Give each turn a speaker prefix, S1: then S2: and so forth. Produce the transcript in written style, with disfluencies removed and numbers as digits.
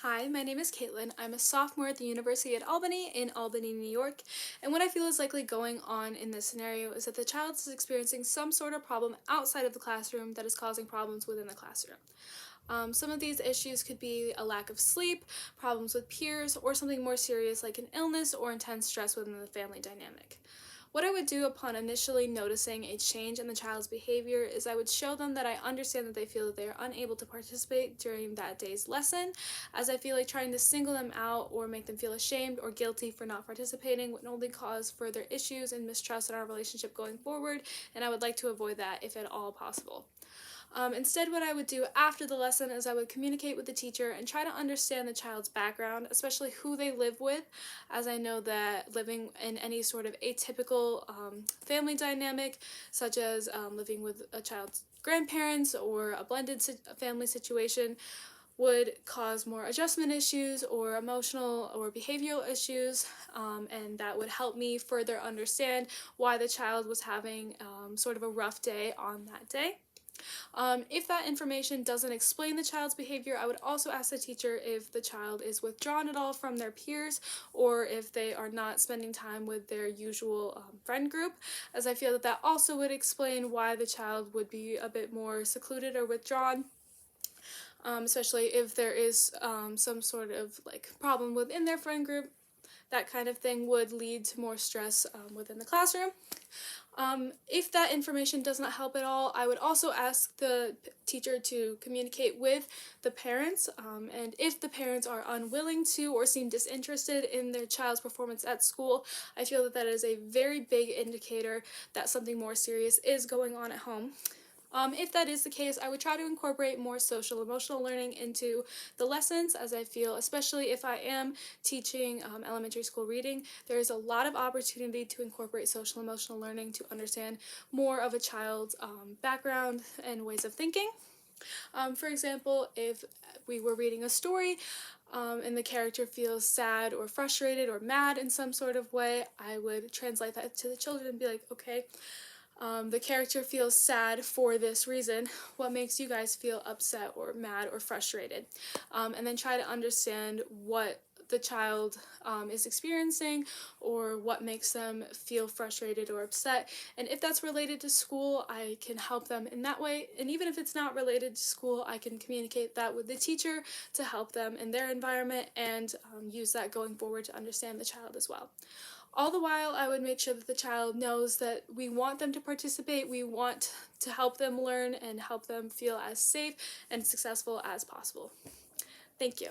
S1: Hi, my name is Kaitlyn. I'm a sophomore at the University at Albany in Albany, New York, and what I feel is likely going on in this scenario is that the child is experiencing some sort of problem outside of the classroom that is causing problems within the classroom. Some of these issues could be a lack of sleep, problems with peers, or something more serious like an illness or intense stress within the family dynamic. What I would do upon initially noticing a change in the child's behavior is I would show them that I understand that they feel that they are unable to participate during that day's lesson, as I feel like trying to single them out or make them feel ashamed or guilty for not participating would only cause further issues and mistrust in our relationship going forward, and I would like to avoid that if at all possible. Instead, what I would do after the lesson is I would communicate with the teacher and try to understand the child's background, especially who they live with, as I know that living in any sort of atypical family dynamic, such as living with a child's grandparents or a blended family situation, would cause more adjustment issues or emotional or behavioral issues, and that would help me further understand why the child was having sort of a rough day on that day. If that information doesn't explain the child's behavior, I would also ask the teacher if the child is withdrawn at all from their peers or if they are not spending time with their usual friend group, as I feel that that also would explain why the child would be a bit more secluded or withdrawn. Especially if there is some sort of problem within their friend group, that kind of thing would lead to more stress within the classroom. If that information does not help at all, I would also ask the teacher to communicate with the parents, and if the parents are unwilling to or seem disinterested in their child's performance at school, I feel that that is a very big indicator that something more serious is going on at home. If that is the case, I would try to incorporate more social emotional learning into the lessons, as I feel, especially if I am teaching elementary school reading, there is a lot of opportunity to incorporate social emotional learning to understand more of a child's background and ways of thinking. For example, if we were reading a story and the character feels sad or frustrated or mad in some sort of way, I would translate that to the children and be like, okay, the character feels sad for this reason. What makes you guys feel upset or mad or frustrated? And then try to understand what the child is experiencing or what makes them feel frustrated or upset. And if that's related to school, I can help them in that way. And even if it's not related to school, I can communicate that with the teacher to help them in their environment and use that going forward to understand the child as well. All the while, I would make sure that the child knows that we want them to participate, we want to help them learn and help them feel as safe and successful as possible. Thank you.